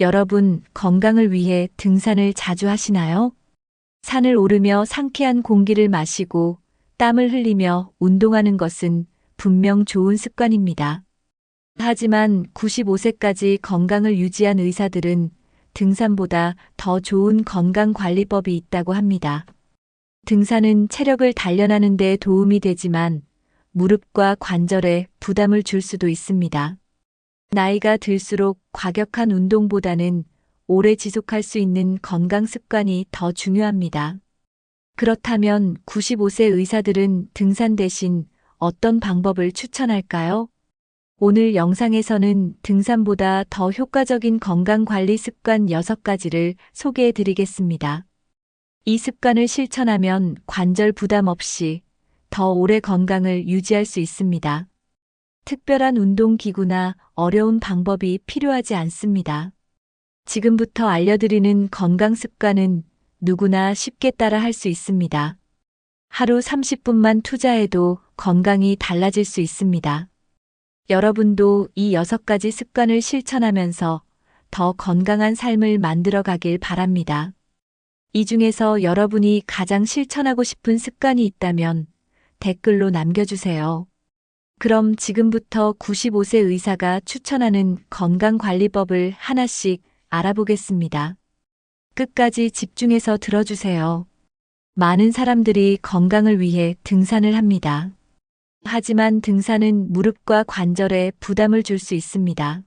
여러분, 건강을 위해 등산을 자주 하시나요? 산을 오르며 상쾌한 공기를 마시고 땀을 흘리며 운동하는 것은 분명 좋은 습관입니다. 하지만 95세까지 건강을 유지한 의사들은 등산보다 더 좋은 건강관리법이 있다고 합니다. 등산은 체력을 단련하는 데 도움이 되지만 무릎과 관절에 부담을 줄 수도 있습니다. 나이가 들수록 과격한 운동보다는 오래 지속할 수 있는 건강 습관이 더 중요합니다. 그렇다면 95세 의사들은 등산 대신 어떤 방법을 추천할까요? 오늘 영상에서는 등산보다 더 효과적인 건강관리 습관 6가지를 소개해 드리겠습니다. 이 습관을 실천하면 관절 부담 없이 더 오래 건강을 유지할 수 있습니다. 특별한 운동기구나 어려운 방법이 필요하지 않습니다. 지금부터 알려드리는 건강 습관은 누구나 쉽게 따라 할 수 있습니다. 하루 30분만 투자해도 건강이 달라질 수 있습니다. 여러분도 이 6가지 습관을 실천하면서 더 건강한 삶을 만들어 가길 바랍니다. 이 중에서 여러분이 가장 실천하고 싶은 습관이 있다면 댓글로 남겨주세요. 그럼 지금부터 95세 의사가 추천하는 건강관리법을 하나씩 알아보겠습니다. 끝까지 집중해서 들어주세요. 많은 사람들이 건강을 위해 등산을 합니다. 하지만 등산은 무릎과 관절에 부담을 줄 수 있습니다.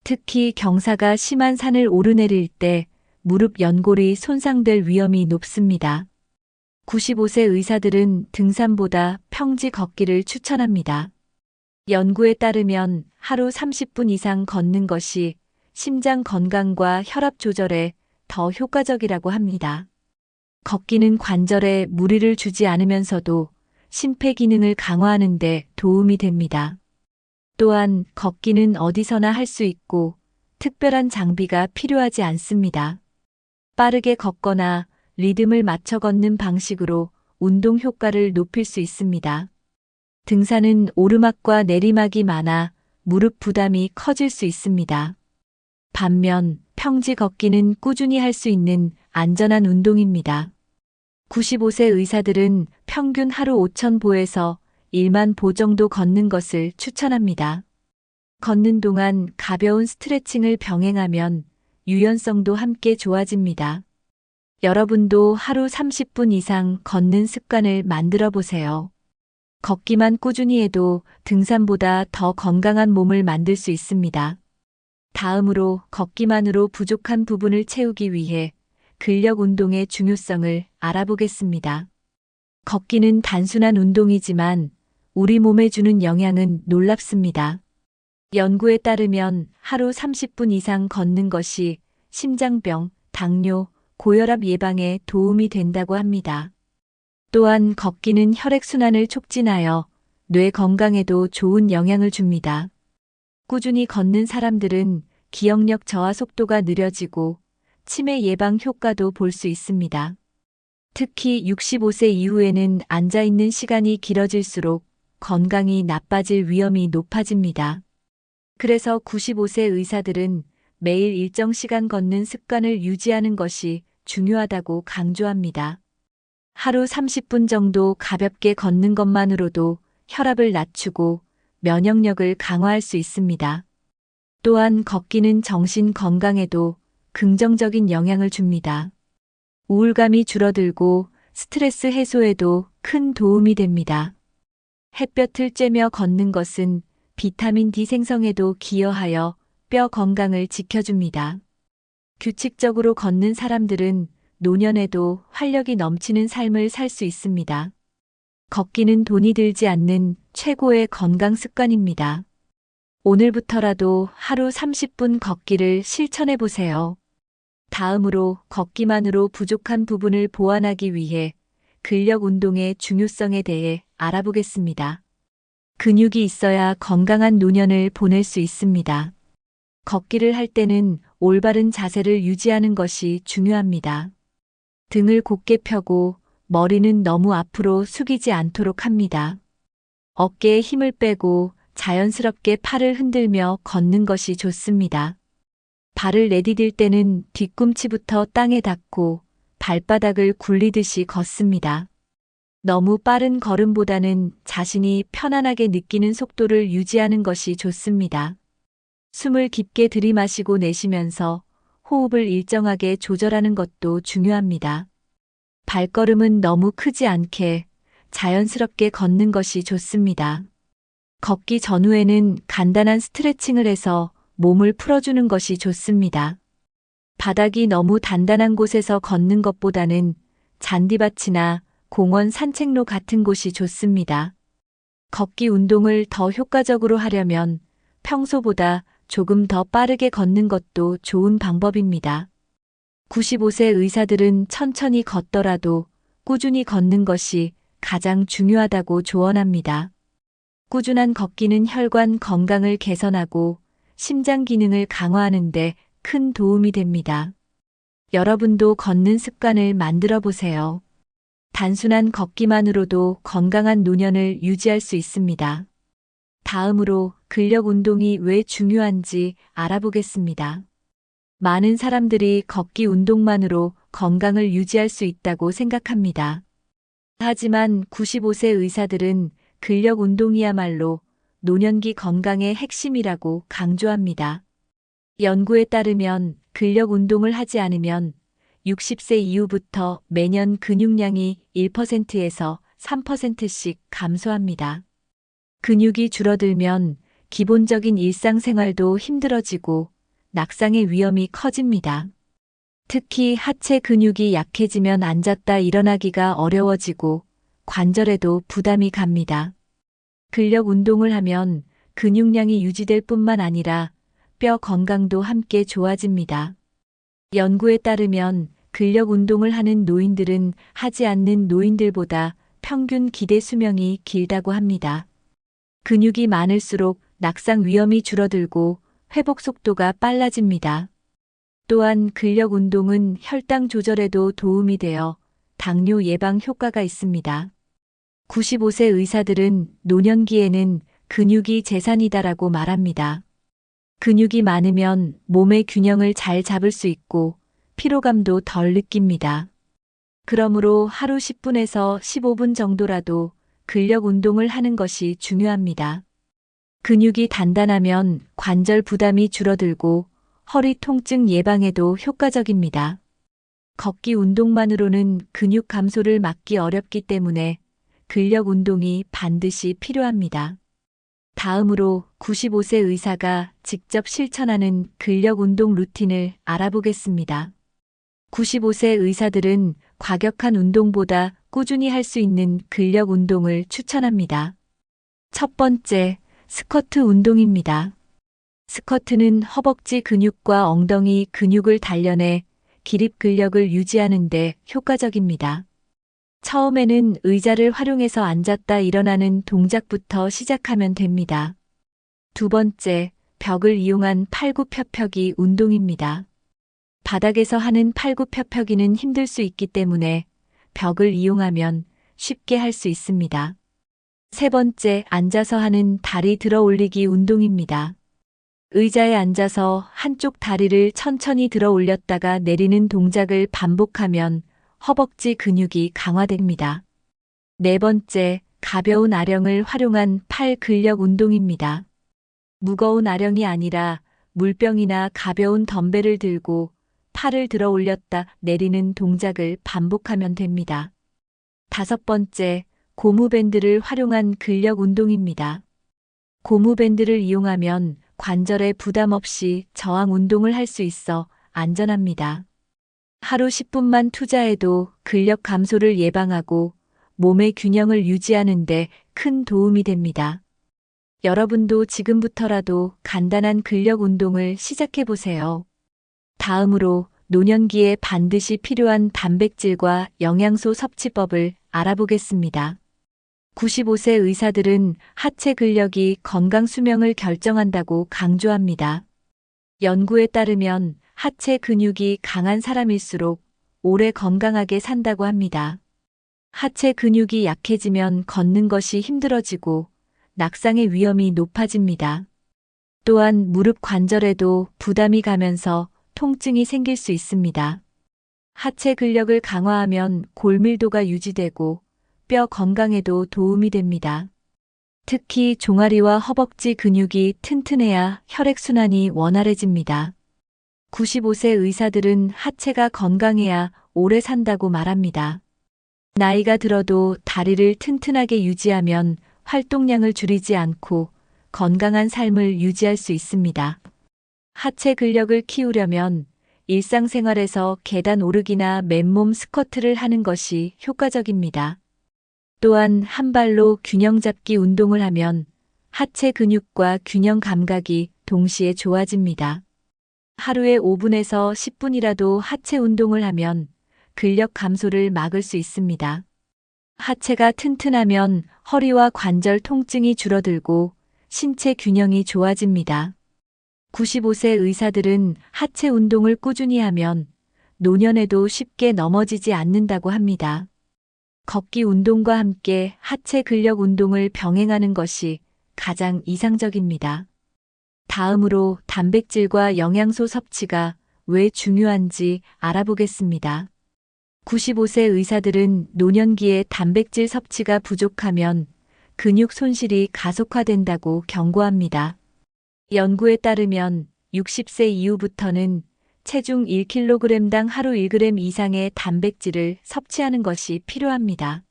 특히 경사가 심한 산을 오르내릴 때 무릎 연골이 손상될 위험이 높습니다. 95세 의사들은 등산보다 평지 걷기를 추천합니다. 연구에 따르면 하루 30분 이상 걷는 것이 심장 건강과 혈압 조절에 더 효과적이라고 합니다. 걷기는 관절에 무리를 주지 않으면서도 심폐 기능을 강화하는 데 도움이 됩니다. 또한 걷기는 어디서나 할 수 있고 특별한 장비가 필요하지 않습니다. 빠르게 걷거나 리듬을 맞춰 걷는 방식으로 운동 효과를 높일 수 있습니다. 등산은 오르막과 내리막이 많아 무릎 부담이 커질 수 있습니다. 반면 평지 걷기는 꾸준히 할 수 있는 안전한 운동입니다. 95세 의사들은 평균 하루 5,000보에서 1만 보 정도 걷는 것을 추천합니다. 걷는 동안 가벼운 스트레칭을 병행하면 유연성도 함께 좋아집니다. 여러분도 하루 30분 이상 걷는 습관을 만들어 보세요. 걷기만 꾸준히 해도 등산보다 더 건강한 몸을 만들 수 있습니다. 다음으로 걷기만으로 부족한 부분을 채우기 위해 근력 운동의 중요성을 알아보겠습니다. 걷기는 단순한 운동이지만 우리 몸에 주는 영향은 놀랍습니다. 연구에 따르면 하루 30분 이상 걷는 것이 심장병, 당뇨, 고혈압 예방에 도움이 된다고 합니다. 또한 걷기는 혈액순환을 촉진하여 뇌 건강에도 좋은 영향을 줍니다. 꾸준히 걷는 사람들은 기억력 저하 속도가 느려지고 치매 예방 효과도 볼 수 있습니다. 특히 65세 이후에는 앉아있는 시간이 길어질수록 건강이 나빠질 위험이 높아집니다. 그래서 95세 의사들은 매일 일정 시간 걷는 습관을 유지하는 것이 중요하다고 강조합니다. 하루 30분 정도 가볍게 걷는 것만으로도 혈압을 낮추고 면역력을 강화할 수 있습니다. 또한 걷기는 정신 건강에도 긍정적인 영향을 줍니다. 우울감이 줄어들고 스트레스 해소에도 큰 도움이 됩니다. 햇볕을 쬐며 걷는 것은 비타민 D 생성에도 기여하여 뼈 건강을 지켜줍니다. 규칙적으로 걷는 사람들은 노년에도 활력이 넘치는 삶을 살 수 있습니다. 걷기는 돈이 들지 않는 최고의 건강 습관입니다. 오늘부터라도 하루 30분 걷기를 실천해 보세요. 다음으로 걷기만으로 부족한 부분을 보완하기 위해 근력 운동의 중요성에 대해 알아보겠습니다. 근육이 있어야 건강한 노년을 보낼 수 있습니다. 걷기를 할 때는 올바른 자세를 유지하는 것이 중요합니다. 등을 곧게 펴고 머리는 너무 앞으로 숙이지 않도록 합니다. 어깨에 힘을 빼고 자연스럽게 팔을 흔들며 걷는 것이 좋습니다. 발을 내디딜 때는 뒤꿈치부터 땅에 닿고 발바닥을 굴리듯이 걷습니다. 너무 빠른 걸음보다는 자신이 편안하게 느끼는 속도를 유지하는 것이 좋습니다. 숨을 깊게 들이마시고 내쉬면서 호흡을 일정하게 조절하는 것도 중요합니다. 발걸음은 너무 크지 않게 자연스럽게 걷는 것이 좋습니다. 걷기 전후에는 간단한 스트레칭을 해서 몸을 풀어주는 것이 좋습니다. 바닥이 너무 단단한 곳에서 걷는 것보다는 잔디밭이나 공원 산책로 같은 곳이 좋습니다. 걷기 운동을 더 효과적으로 하려면 평소보다 조금 더 빠르게 걷는 것도 좋은 방법입니다. 95세 의사들은 천천히 걷더라도 꾸준히 걷는 것이 가장 중요하다고 조언합니다. 꾸준한 걷기는 혈관 건강을 개선하고 심장 기능을 강화하는 데 큰 도움이 됩니다. 여러분도 걷는 습관을 만들어 보세요. 단순한 걷기만으로도 건강한 노년을 유지할 수 있습니다. 다음으로 근력 운동이 왜 중요한지 알아보겠습니다. 많은 사람들이 걷기 운동만으로 건강을 유지할 수 있다고 생각합니다. 하지만 95세 의사들은 근력 운동이야말로 노년기 건강의 핵심이라고 강조합니다. 연구에 따르면 근력 운동을 하지 않으면 60세 이후부터 매년 근육량이 1%에서 3%씩 감소합니다. 근육이 줄어들면 기본적인 일상생활도 힘들어지고 낙상의 위험이 커집니다. 특히 하체 근육이 약해지면 앉았다 일어나기가 어려워지고 관절에도 부담이 갑니다. 근력 운동을 하면 근육량이 유지될 뿐만 아니라 뼈 건강도 함께 좋아집니다. 연구에 따르면 근력 운동을 하는 노인들은 하지 않는 노인들보다 평균 기대 수명이 길다고 합니다. 근육이 많을수록 낙상 위험이 줄어들고 회복 속도가 빨라집니다. 또한 근력 운동은 혈당 조절에도 도움이 되어 당뇨 예방 효과가 있습니다. 95세 의사들은 노년기에는 근육이 재산이다라고 말합니다. 근육이 많으면 몸의 균형을 잘 잡을 수 있고 피로감도 덜 느낍니다. 그러므로 하루 10분에서 15분 정도라도 근력 운동을 하는 것이 중요합니다. 근육이 단단하면 관절 부담이 줄어들고 허리 통증 예방에도 효과적입니다. 걷기 운동만으로는 근육 감소를 막기 어렵기 때문에 근력 운동이 반드시 필요합니다. 다음으로 95세 의사가 직접 실천하는 근력 운동 루틴을 알아보겠습니다. 95세 의사들은 과격한 운동보다 꾸준히 할 수 있는 근력 운동을 추천합니다. 첫 번째, 스쿼트 운동입니다. 스쿼트는 허벅지 근육과 엉덩이 근육을 단련해 기립 근력을 유지하는 데 효과적입니다. 처음에는 의자를 활용해서 앉았다 일어나는 동작부터 시작하면 됩니다. 두 번째, 벽을 이용한 팔굽혀펴기 운동입니다. 바닥에서 하는 팔굽혀펴기는 힘들 수 있기 때문에 벽을 이용하면 쉽게 할 수 있습니다. 세 번째, 앉아서 하는 다리 들어 올리기 운동입니다. 의자에 앉아서 한쪽 다리를 천천히 들어 올렸다가 내리는 동작을 반복하면 허벅지 근육이 강화됩니다. 네 번째, 가벼운 아령을 활용한 팔 근력 운동입니다. 무거운 아령이 아니라 물병이나 가벼운 덤벨을 들고 팔을 들어 올렸다 내리는 동작을 반복하면 됩니다. 다섯 번째, 고무밴드를 활용한 근력 운동입니다. 고무밴드를 이용하면 관절에 부담 없이 저항 운동을 할 수 있어 안전합니다. 하루 10분만 투자해도 근력 감소를 예방하고 몸의 균형을 유지하는 데 큰 도움이 됩니다. 여러분도 지금부터라도 간단한 근력 운동을 시작해 보세요. 다음으로 노년기에 반드시 필요한 단백질과 영양소 섭취법을 알아보겠습니다. 95세 의사들은 하체 근력이 건강 수명을 결정한다고 강조합니다. 연구에 따르면 하체 근육이 강한 사람일수록 오래 건강하게 산다고 합니다. 하체 근육이 약해지면 걷는 것이 힘들어지고 낙상의 위험이 높아집니다. 또한 무릎 관절에도 부담이 가면서 통증이 생길 수 있습니다. 하체 근력을 강화하면 골밀도가 유지되고 뼈 건강에도 도움이 됩니다. 특히 종아리와 허벅지 근육이 튼튼해야 혈액순환이 원활해집니다. 95세 의사들은 하체가 건강해야 오래 산다고 말합니다. 나이가 들어도 다리를 튼튼하게 유지하면 활동량을 줄이지 않고 건강한 삶을 유지할 수 있습니다. 하체 근력을 키우려면 일상생활에서 계단 오르기나 맨몸 스쿼트를 하는 것이 효과적입니다. 또한 한 발로 균형 잡기 운동을 하면 하체 근육과 균형 감각이 동시에 좋아집니다. 하루에 5분에서 10분이라도 하체 운동을 하면 근력 감소를 막을 수 있습니다. 하체가 튼튼하면 허리와 관절 통증이 줄어들고 신체 균형이 좋아집니다. 95세 의사들은 하체 운동을 꾸준히 하면 노년에도 쉽게 넘어지지 않는다고 합니다. 걷기 운동과 함께 하체 근력 운동을 병행하는 것이 가장 이상적입니다. 다음으로 단백질과 영양소 섭취가 왜 중요한지 알아보겠습니다. 95세 의사들은 노년기에 단백질 섭취가 부족하면 근육 손실이 가속화된다고 경고합니다. 연구에 따르면 60세 이후부터는 체중 1kg당 하루 1g 이상의 단백질을 섭취하는 것이 필요합니다.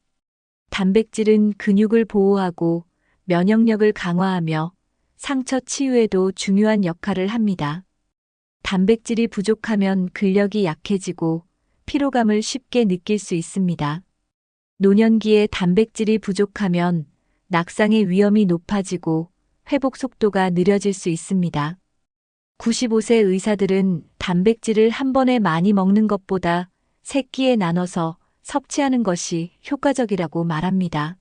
단백질은 근육을 보호하고 면역력을 강화하며 상처 치유에도 중요한 역할을 합니다. 단백질이 부족하면 근력이 약해지고 피로감을 쉽게 느낄 수 있습니다. 노년기에 단백질이 부족하면 낙상의 위험이 높아지고 회복 속도가 느려질 수 있습니다. 95세 의사들은 단백질을 한 번에 많이 먹는 것보다 세 끼에 나눠서 섭취하는 것이 효과적이라고 말합니다.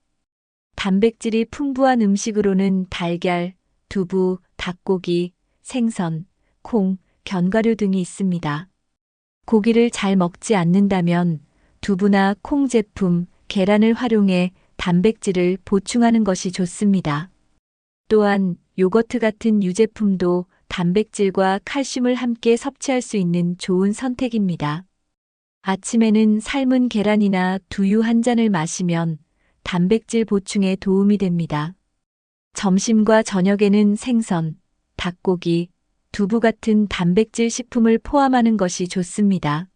단백질이 풍부한 음식으로는 달걀, 두부, 닭고기, 생선, 콩, 견과류 등이 있습니다. 고기를 잘 먹지 않는다면 두부나 콩 제품, 계란을 활용해 단백질을 보충하는 것이 좋습니다. 또한 요거트 같은 유제품도 단백질과 칼슘을 함께 섭취할 수 있는 좋은 선택입니다. 아침에는 삶은 계란이나 두유 한 잔을 마시면 단백질 보충에 도움이 됩니다. 점심과 저녁에는 생선, 닭고기, 두부 같은 단백질 식품을 포함하는 것이 좋습니다.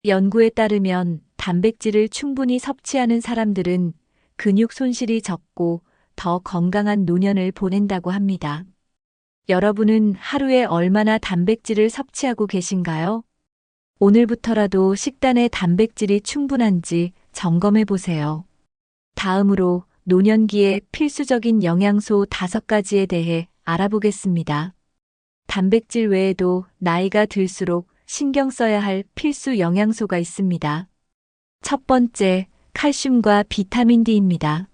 연구에 따르면 단백질을 충분히 섭취하는 사람들은 근육 손실이 적고 더 건강한 노년을 보낸다고 합니다. 여러분은 하루에 얼마나 단백질을 섭취하고 계신가요? 오늘부터라도 식단에 단백질이 충분한지 점검해 보세요. 다음으로 노년기에 필수적인 영양소 5가지에 대해 알아보겠습니다. 단백질 외에도 나이가 들수록 신경 써야 할 필수 영양소가 있습니다. 첫 번째, 칼슘과 비타민 D입니다.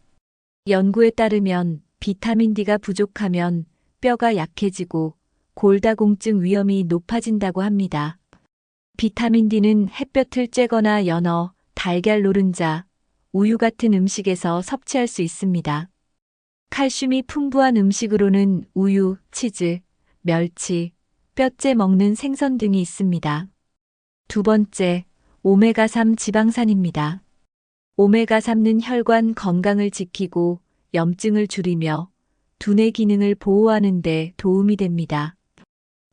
연구에 따르면 비타민 D가 부족하면 뼈가 약해지고 골다공증 위험이 높아진다고 합니다. 비타민 D는 햇볕을 쬐거나 연어, 달걀 노른자, 우유 같은 음식에서 섭취할 수 있습니다. 칼슘이 풍부한 음식으로는 우유, 치즈, 멸치, 뼈째 먹는 생선 등이 있습니다. 두 번째, 오메가3 지방산입니다. 오메가3는 혈관 건강을 지키고 염증을 줄이며 두뇌 기능을 보호하는 데 도움이 됩니다.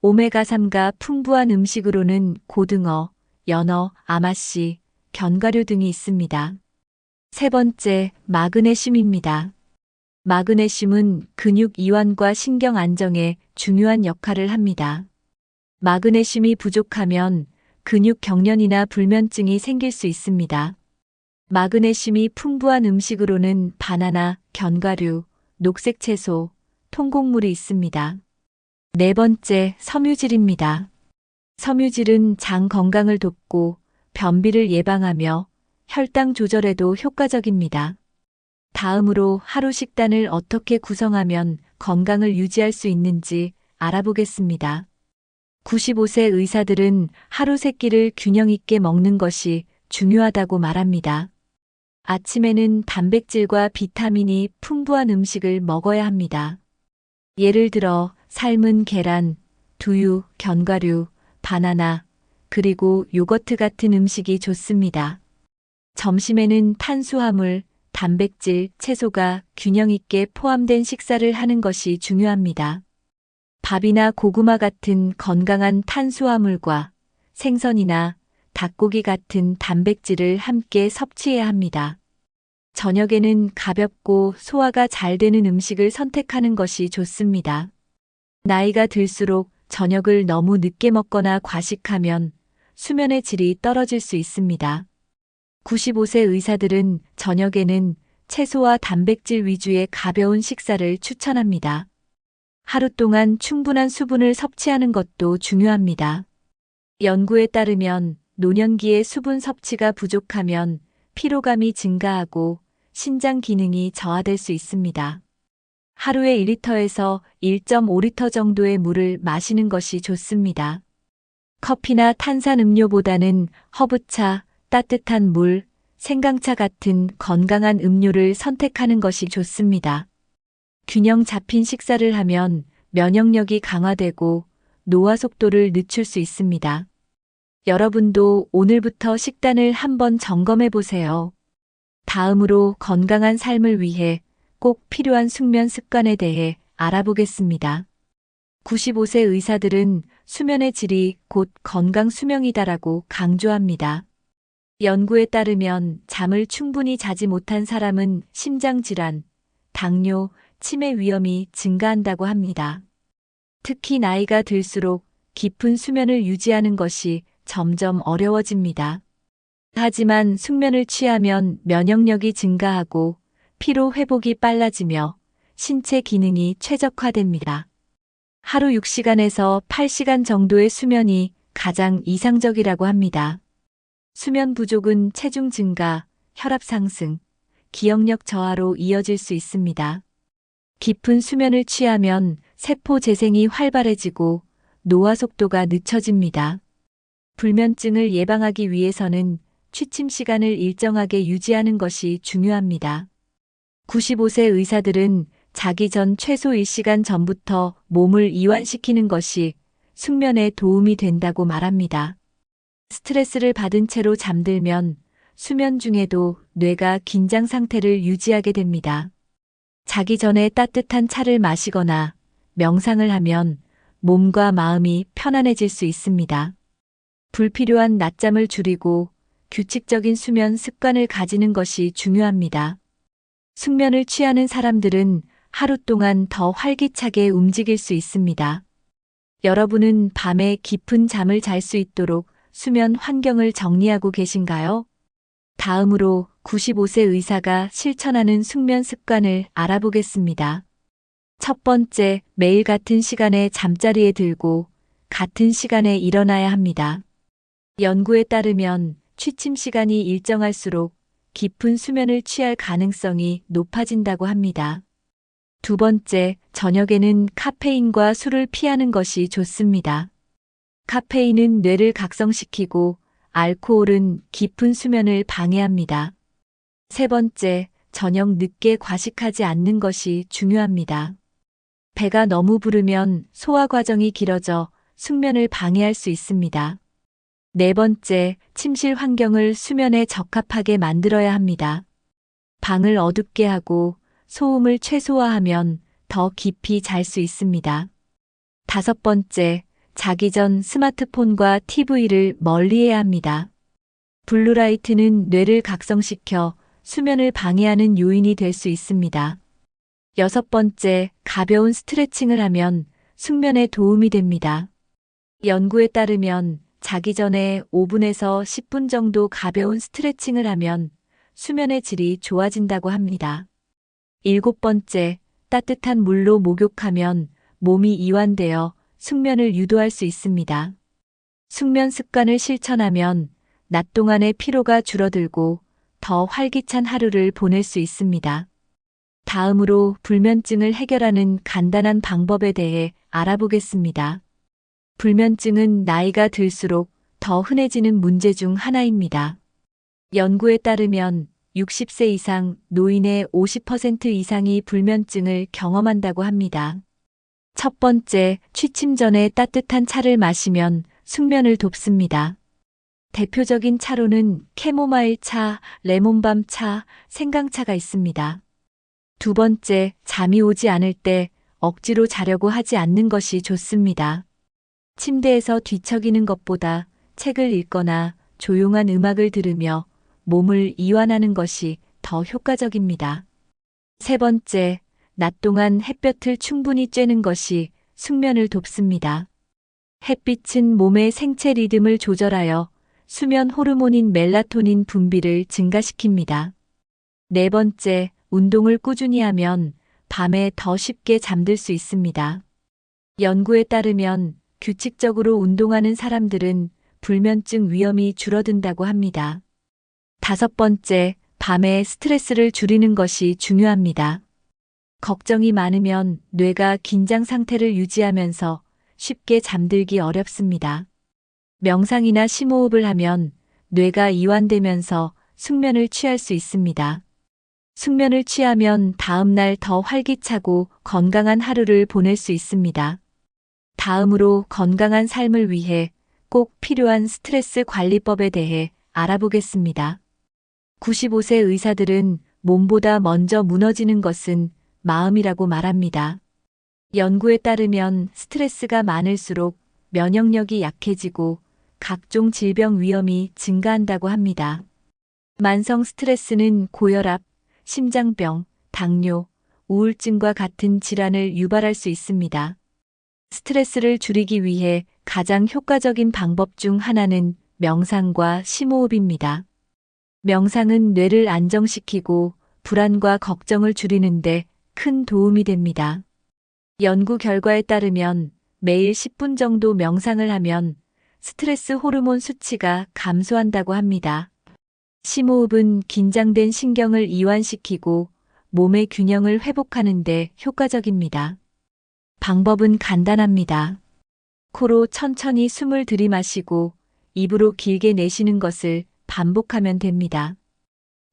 오메가3가 풍부한 음식으로는 고등어, 연어, 아마씨, 견과류 등이 있습니다. 세 번째, 마그네슘입니다. 마그네슘은 근육 이완과 신경 안정에 중요한 역할을 합니다. 마그네슘이 부족하면 근육 경련이나 불면증이 생길 수 있습니다. 마그네슘이 풍부한 음식으로는 바나나, 견과류, 녹색 채소, 통곡물이 있습니다. 네 번째, 섬유질입니다. 섬유질은 장 건강을 돕고 변비를 예방하며 혈당 조절에도 효과적입니다. 다음으로 하루 식단을 어떻게 구성하면 건강을 유지할 수 있는지 알아보겠습니다. 95세 의사들은 하루 3끼를 균형 있게 먹는 것이 중요하다고 말합니다. 아침에는 단백질과 비타민이 풍부한 음식을 먹어야 합니다. 예를 들어 삶은 계란, 두유, 견과류, 바나나, 그리고 요거트 같은 음식이 좋습니다. 점심에는 탄수화물, 단백질, 채소가 균형 있게 포함된 식사를 하는 것이 중요합니다. 밥이나 고구마 같은 건강한 탄수화물과 생선이나 닭고기 같은 단백질을 함께 섭취해야 합니다. 저녁에는 가볍고 소화가 잘 되는 음식을 선택하는 것이 좋습니다. 나이가 들수록 저녁을 너무 늦게 먹거나 과식하면 수면의 질이 떨어질 수 있습니다. 95세 의사들은 저녁에는 채소와 단백질 위주의 가벼운 식사를 추천합니다. 하루 동안 충분한 수분을 섭취하는 것도 중요합니다. 연구에 따르면 노년기에 수분 섭취가 부족하면 피로감이 증가하고 신장 기능이 저하될 수 있습니다. 하루에 1리터에서 1.5리터 정도의 물을 마시는 것이 좋습니다. 커피나 탄산음료보다는 허브차, 따뜻한 물, 생강차 같은 건강한 음료를 선택하는 것이 좋습니다. 균형 잡힌 식사를 하면 면역력이 강화되고 노화 속도를 늦출 수 있습니다. 여러분도 오늘부터 식단을 한번 점검해 보세요. 다음으로 건강한 삶을 위해 꼭 필요한 숙면 습관에 대해 알아보겠습니다. 95세 의사들은 수면의 질이 곧 건강 수명이다라고 강조합니다. 연구에 따르면 잠을 충분히 자지 못한 사람은 심장질환, 당뇨, 치매 위험이 증가한다고 합니다. 특히 나이가 들수록 깊은 수면을 유지하는 것이 점점 어려워집니다. 하지만 숙면을 취하면 면역력이 증가하고 피로 회복이 빨라지며 신체 기능이 최적화됩니다. 하루 6시간에서 8시간 정도의 수면이 가장 이상적이라고 합니다. 수면 부족은 체중 증가, 혈압 상승, 기억력 저하로 이어질 수 있습니다. 깊은 수면을 취하면 세포 재생이 활발해지고 노화 속도가 늦춰집니다. 불면증을 예방하기 위해서는 취침 시간을 일정하게 유지하는 것이 중요합니다. 95세 의사들은 자기 전 최소 1시간 전부터 몸을 이완시키는 것이 숙면에 도움이 된다고 말합니다. 스트레스를 받은 채로 잠들면 수면 중에도 뇌가 긴장 상태를 유지하게 됩니다. 자기 전에 따뜻한 차를 마시거나 명상을 하면 몸과 마음이 편안해질 수 있습니다. 불필요한 낮잠을 줄이고 규칙적인 수면 습관을 가지는 것이 중요합니다. 숙면을 취하는 사람들은 하루 동안 더 활기차게 움직일 수 있습니다. 여러분은 밤에 깊은 잠을 잘 수 있도록 수면 환경을 정리하고 계신가요? 다음으로 95세 의사가 실천하는 숙면 습관을 알아보겠습니다. 첫 번째, 매일 같은 시간에 잠자리에 들고 같은 시간에 일어나야 합니다. 연구에 따르면 취침 시간이 일정할수록 깊은 수면을 취할 가능성이 높아진다고 합니다. 두 번째, 저녁에는 카페인과 술을 피하는 것이 좋습니다. 카페인은 뇌를 각성시키고 알코올은 깊은 수면을 방해합니다. 세 번째, 저녁 늦게 과식하지 않는 것이 중요합니다. 배가 너무 부르면 소화 과정이 길어져 숙면을 방해할 수 있습니다. 네 번째, 침실 환경을 수면에 적합하게 만들어야 합니다. 방을 어둡게 하고 소음을 최소화하면 더 깊이 잘 수 있습니다. 다섯 번째, 자기 전 스마트폰과 TV를 멀리해야 합니다. 블루라이트는 뇌를 각성시켜 수면을 방해하는 요인이 될 수 있습니다. 여섯 번째, 가벼운 스트레칭을 하면 숙면에 도움이 됩니다. 연구에 따르면 자기 전에 5분에서 10분 정도 가벼운 스트레칭을 하면 수면의 질이 좋아진다고 합니다. 일곱 번째, 따뜻한 물로 목욕하면 몸이 이완되어 숙면을 유도할 수 있습니다. 숙면 습관을 실천하면 낮 동안의 피로가 줄어들고 더 활기찬 하루를 보낼 수 있습니다. 다음으로 불면증을 해결하는 간단한 방법에 대해 알아보겠습니다. 불면증은 나이가 들수록 더 흔해지는 문제 중 하나입니다. 연구에 따르면 60세 이상 노인의 50% 이상이 불면증을 경험한다고 합니다. 첫 번째, 취침 전에 따뜻한 차를 마시면 숙면을 돕습니다. 대표적인 차로는 캐모마일 차, 레몬밤 차, 생강차가 있습니다. 두 번째, 잠이 오지 않을 때 억지로 자려고 하지 않는 것이 좋습니다. 침대에서 뒤척이는 것보다 책을 읽거나 조용한 음악을 들으며 몸을 이완하는 것이 더 효과적입니다. 세 번째, 낮 동안 햇볕을 충분히 쬐는 것이 숙면을 돕습니다. 햇빛은 몸의 생체 리듬을 조절하여 수면 호르몬인 멜라토닌 분비를 증가시킵니다. 네 번째, 운동을 꾸준히 하면 밤에 더 쉽게 잠들 수 있습니다. 연구에 따르면 규칙적으로 운동하는 사람들은 불면증 위험이 줄어든다고 합니다. 다섯 번째, 밤에 스트레스를 줄이는 것이 중요합니다. 걱정이 많으면 뇌가 긴장 상태를 유지하면서 쉽게 잠들기 어렵습니다. 명상이나 심호흡을 하면 뇌가 이완되면서 숙면을 취할 수 있습니다. 숙면을 취하면 다음날 더 활기차고 건강한 하루를 보낼 수 있습니다. 다음으로 건강한 삶을 위해 꼭 필요한 스트레스 관리법에 대해 알아보겠습니다. 95세 의사들은 몸보다 먼저 무너지는 것은 마음이라고 말합니다. 연구에 따르면 스트레스가 많을수록 면역력이 약해지고 각종 질병 위험이 증가한다고 합니다. 만성 스트레스는 고혈압, 심장병, 당뇨, 우울증과 같은 질환을 유발할 수 있습니다. 스트레스를 줄이기 위해 가장 효과적인 방법 중 하나는 명상과 심호흡입니다. 명상은 뇌를 안정시키고 불안과 걱정을 줄이는데 큰 도움이 됩니다. 연구 결과에 따르면 매일 10분 정도 명상을 하면 스트레스 호르몬 수치가 감소한다고 합니다. 심호흡은 긴장된 신경을 이완시키고 몸의 균형을 회복하는 데 효과적입니다. 방법은 간단합니다. 코로 천천히 숨을 들이마시고 입으로 길게 내쉬는 것을 반복하면 됩니다.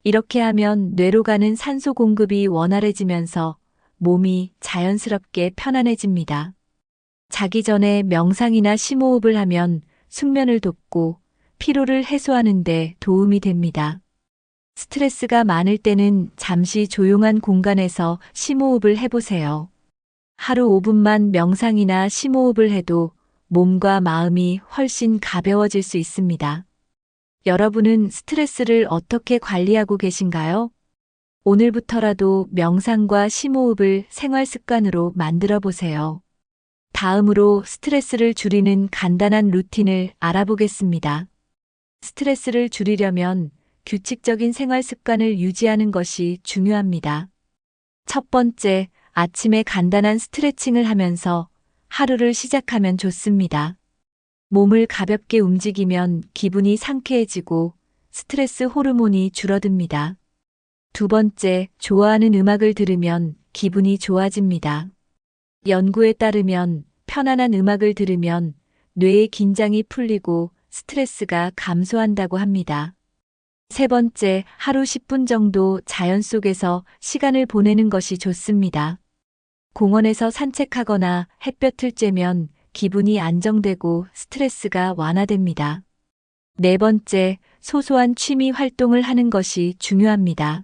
이렇게 하면 뇌로 가는 산소 공급이 원활해지면서 몸이 자연스럽게 편안해집니다. 자기 전에 명상이나 심호흡을 하면 숙면을 돕고 피로를 해소하는 데 도움이 됩니다. 스트레스가 많을 때는 잠시 조용한 공간에서 심호흡을 해보세요. 하루 5분만 명상이나 심호흡을 해도 몸과 마음이 훨씬 가벼워질 수 있습니다. 여러분은 스트레스를 어떻게 관리하고 계신가요? 오늘부터라도 명상과 심호흡을 생활 습관으로 만들어 보세요. 다음으로 스트레스를 줄이는 간단한 루틴을 알아보겠습니다. 스트레스를 줄이려면 규칙적인 생활 습관을 유지하는 것이 중요합니다. 첫 번째, 아침에 간단한 스트레칭을 하면서 하루를 시작하면 좋습니다. 몸을 가볍게 움직이면 기분이 상쾌해지고 스트레스 호르몬이 줄어듭니다. 두 번째, 좋아하는 음악을 들으면 기분이 좋아집니다. 연구에 따르면 편안한 음악을 들으면 뇌의 긴장이 풀리고 스트레스가 감소한다고 합니다. 세 번째, 하루 10분 정도 자연 속에서 시간을 보내는 것이 좋습니다. 공원에서 산책하거나 햇볕을 쬐면 기분이 안정되고 스트레스가 완화됩니다. 네 번째, 소소한 취미 활동을 하는 것이 중요합니다.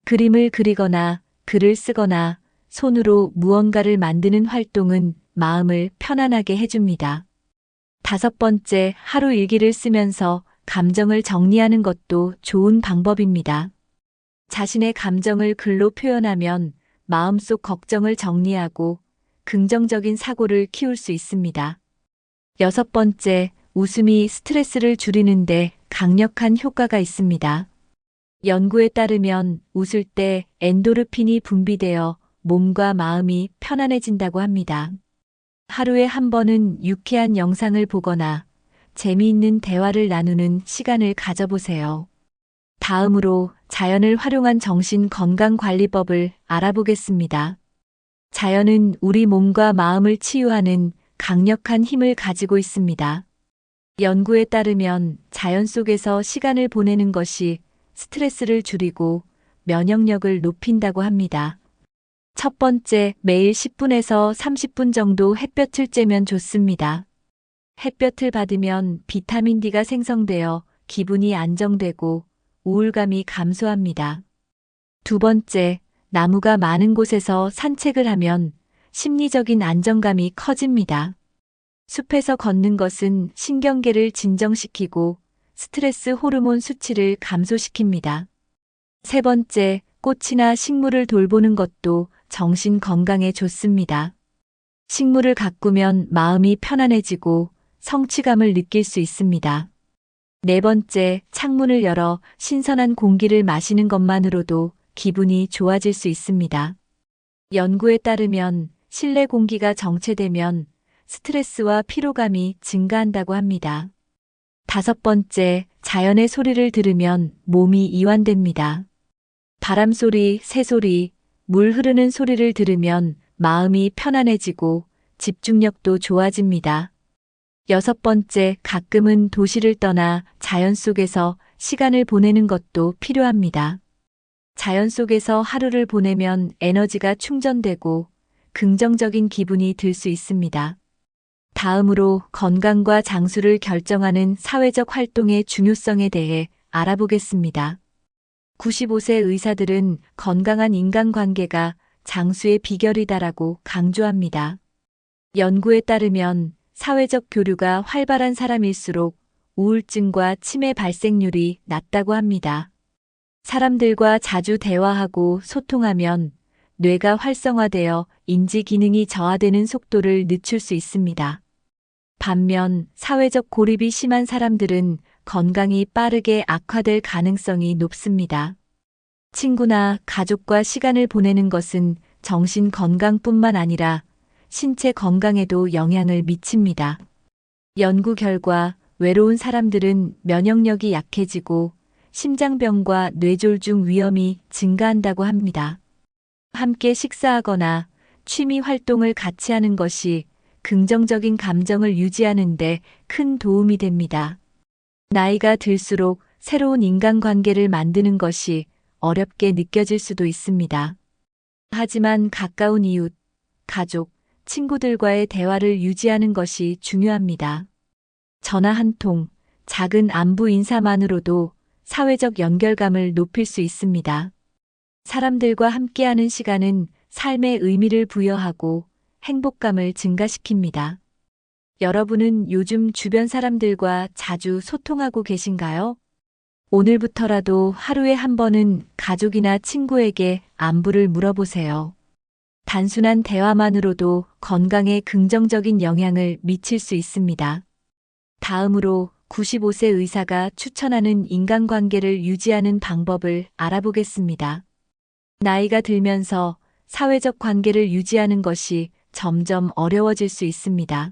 그림을 그리거나 글을 쓰거나 손으로 무언가를 만드는 활동은 마음을 편안하게 해줍니다. 다섯 번째, 하루 일기를 쓰면서 감정을 정리하는 것도 좋은 방법입니다. 자신의 감정을 글로 표현하면 마음속 걱정을 정리하고 긍정적인 사고를 키울 수 있습니다. 여섯 번째, 웃음이 스트레스를 줄이는데 강력한 효과가 있습니다. 연구에 따르면 웃을 때 엔도르핀이 분비되어 몸과 마음이 편안해진다고 합니다. 하루에 한 번은 유쾌한 영상을 보거나 재미있는 대화를 나누는 시간을 가져보세요. 다음으로 자연을 활용한 정신 건강 관리법을 알아보겠습니다. 자연은 우리 몸과 마음을 치유하는 강력한 힘을 가지고 있습니다. 연구에 따르면 자연 속에서 시간을 보내는 것이 스트레스를 줄이고 면역력을 높인다고 합니다. 첫 번째, 매일 10분에서 30분 정도 햇볕을 쬐면 좋습니다. 햇볕을 받으면 비타민 D가 생성되어 기분이 안정되고 우울감이 감소합니다. 두 번째, 나무가 많은 곳에서 산책을 하면 심리적인 안정감이 커집니다. 숲에서 걷는 것은 신경계를 진정시키고 스트레스 호르몬 수치를 감소시킵니다. 세 번째, 꽃이나 식물을 돌보는 것도 정신 건강에 좋습니다. 식물을 가꾸면 마음이 편안해지고 성취감을 느낄 수 있습니다. 네 번째, 창문을 열어 신선한 공기를 마시는 것만으로도 기분이 좋아질 수 있습니다. 연구에 따르면 실내 공기가 정체되면 스트레스와 피로감이 증가한다고 합니다. 다섯 번째, 자연의 소리를 들으면 몸이 이완됩니다. 바람소리, 새소리, 물 흐르는 소리를 들으면 마음이 편안해지고 집중력도 좋아집니다. 여섯 번째, 가끔은 도시를 떠나 자연 속에서 시간을 보내는 것도 필요합니다. 자연 속에서 하루를 보내면 에너지가 충전되고 긍정적인 기분이 들 수 있습니다. 다음으로 건강과 장수를 결정하는 사회적 활동의 중요성에 대해 알아보겠습니다. 95세 의사들은 건강한 인간관계가 장수의 비결이다라고 강조합니다. 연구에 따르면 사회적 교류가 활발한 사람일수록 우울증과 치매 발생률이 낮다고 합니다. 사람들과 자주 대화하고 소통하면 뇌가 활성화되어 인지 기능이 저하되는 속도를 늦출 수 있습니다. 반면 사회적 고립이 심한 사람들은 건강이 빠르게 악화될 가능성이 높습니다. 친구나 가족과 시간을 보내는 것은 정신 건강뿐만 아니라 신체 건강에도 영향을 미칩니다. 연구 결과 외로운 사람들은 면역력이 약해지고 심장병과 뇌졸중 위험이 증가한다고 합니다. 함께 식사하거나 취미 활동을 같이 하는 것이 긍정적인 감정을 유지하는 데 큰 도움이 됩니다. 나이가 들수록 새로운 인간관계를 만드는 것이 어렵게 느껴질 수도 있습니다. 하지만 가까운 이웃, 가족, 친구들과의 대화를 유지하는 것이 중요합니다. 전화 한 통, 작은 안부 인사만으로도 사회적 연결감을 높일 수 있습니다. 사람들과 함께하는 시간은 삶의 의미를 부여하고 행복감을 증가시킵니다. 여러분은 요즘 주변 사람들과 자주 소통하고 계신가요? 오늘부터라도 하루에 한 번은 가족이나 친구에게 안부를 물어보세요. 단순한 대화만으로도 건강에 긍정적인 영향을 미칠 수 있습니다. 다음으로 95세 의사가 추천하는 인간관계를 유지하는 방법을 알아보겠습니다. 나이가 들면서 사회적 관계를 유지하는 것이 점점 어려워질 수 있습니다.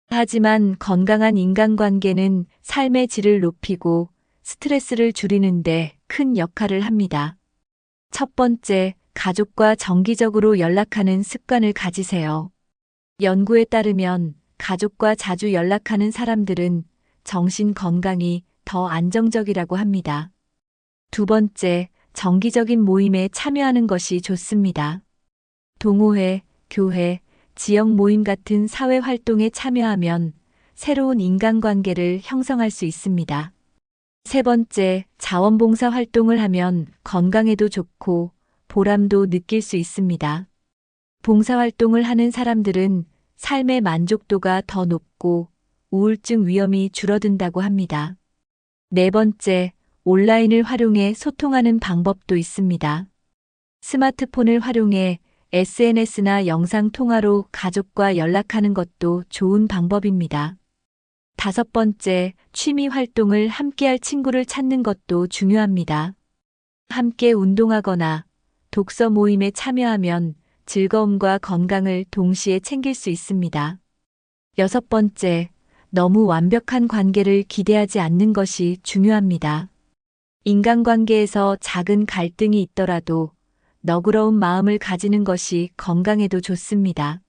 하지만 건강한 인간관계는 삶의 질을 높이고 스트레스를 줄이는데 큰 역할을 합니다. 첫 번째, 가족과 정기적으로 연락하는 습관을 가지세요. 연구에 따르면 가족과 자주 연락하는 사람들은 정신 건강이 더 안정적이라고 합니다. 두 번째, 정기적인 모임에 참여하는 것이 좋습니다. 동호회, 교회, 지역 모임 같은 사회 활동에 참여하면 새로운 인간관계를 형성할 수 있습니다. 세 번째, 자원봉사 활동을 하면 건강에도 좋고 보람도 느낄 수 있습니다. 봉사활동을 하는 사람들은 삶의 만족도가 더 높고 우울증 위험이 줄어든다고 합니다. 네 번째, 온라인을 활용해 소통하는 방법도 있습니다. 스마트폰을 활용해 SNS나 영상통화로 가족과 연락하는 것도 좋은 방법입니다. 다섯 번째, 취미 활동을 함께할 친구를 찾는 것도 중요합니다. 함께 운동하거나 독서 모임에 참여하면 즐거움과 건강을 동시에 챙길 수 있습니다. 여섯 번째, 너무 완벽한 관계를 기대하지 않는 것이 중요합니다. 인간관계에서 작은 갈등이 있더라도 너그러운 마음을 가지는 것이 건강에도 좋습니다.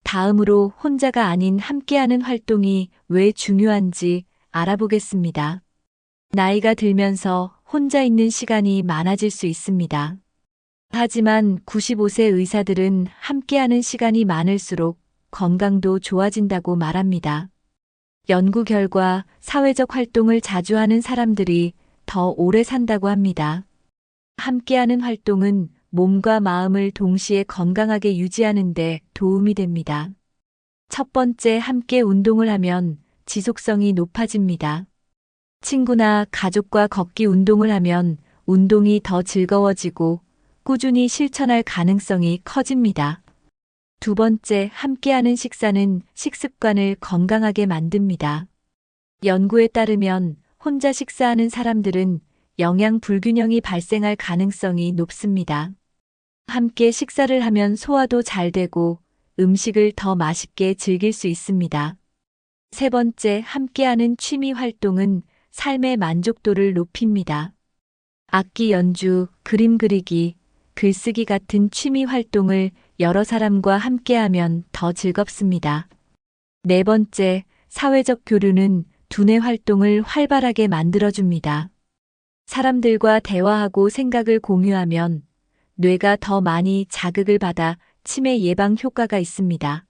다음으로 혼자가 아닌 함께하는 활동이 왜 중요한지 알아보겠습니다. 나이가 들면서 혼자 있는 시간이 많아질 수 있습니다. 하지만 95세 의사들은 함께하는 시간이 많을수록 건강도 좋아진다고 말합니다. 연구 결과 사회적 활동을 자주 하는 사람들이 더 오래 산다고 합니다. 함께하는 활동은 몸과 마음을 동시에 건강하게 유지하는 데 도움이 됩니다. 첫 번째, 함께 운동을 하면 지속성이 높아집니다. 친구나 가족과 걷기 운동을 하면 운동이 더 즐거워지고 꾸준히 실천할 가능성이 커집니다. 두 번째, 함께하는 식사는 식습관을 건강하게 만듭니다. 연구에 따르면 혼자 식사하는 사람들은 영양 불균형이 발생할 가능성이 높습니다. 함께 식사를 하면 소화도 잘 되고 음식을 더 맛있게 즐길 수 있습니다. 세 번째, 함께하는 취미 활동은 삶의 만족도를 높입니다. 악기 연주, 그림 그리기, 글쓰기 같은 취미 활동을 여러 사람과 함께하면 더 즐겁습니다. 네 번째, 사회적 교류는 두뇌 활동을 활발하게 만들어줍니다. 사람들과 대화하고 생각을 공유하면 뇌가 더 많이 자극을 받아 치매 예방 효과가 있습니다.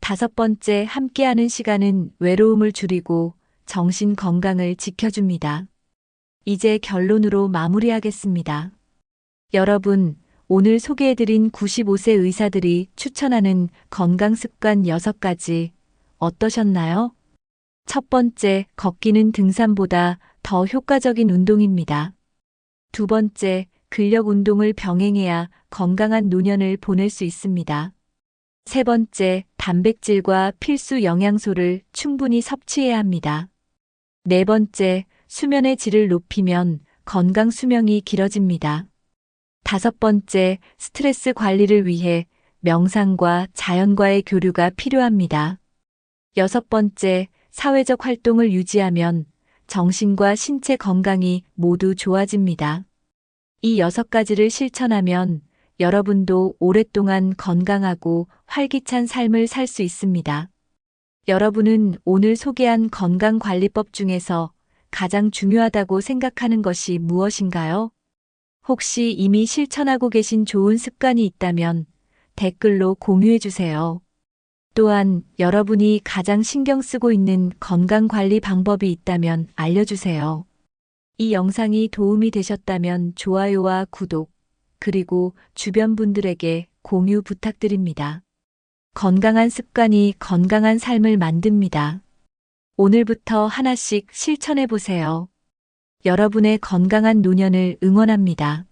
다섯 번째, 함께하는 시간은 외로움을 줄이고 정신 건강을 지켜줍니다. 이제 결론으로 마무리하겠습니다. 여러분, 오늘 소개해드린 95세 의사들이 추천하는 건강습관 6가지 어떠셨나요? 첫 번째, 걷기는 등산보다 더 효과적인 운동입니다. 두 번째, 근력 운동을 병행해야 건강한 노년을 보낼 수 있습니다. 세 번째, 단백질과 필수 영양소를 충분히 섭취해야 합니다. 네 번째, 수면의 질을 높이면 건강 수명이 길어집니다. 다섯 번째, 스트레스 관리를 위해 명상과 자연과의 교류가 필요합니다. 여섯 번째, 사회적 활동을 유지하면 정신과 신체 건강이 모두 좋아집니다. 이 6가지를 실천하면 여러분도 오랫동안 건강하고 활기찬 삶을 살 수 있습니다. 여러분은 오늘 소개한 건강관리법 중에서 가장 중요하다고 생각하는 것이 무엇인가요? 혹시 이미 실천하고 계신 좋은 습관이 있다면 댓글로 공유해 주세요. 또한 여러분이 가장 신경 쓰고 있는 건강관리 방법이 있다면 알려주세요. 이 영상이 도움이 되셨다면 좋아요와 구독, 그리고 주변 분들에게 공유 부탁드립니다. 건강한 습관이 건강한 삶을 만듭니다. 오늘부터 하나씩 실천해 보세요. 여러분의 건강한 노년을 응원합니다.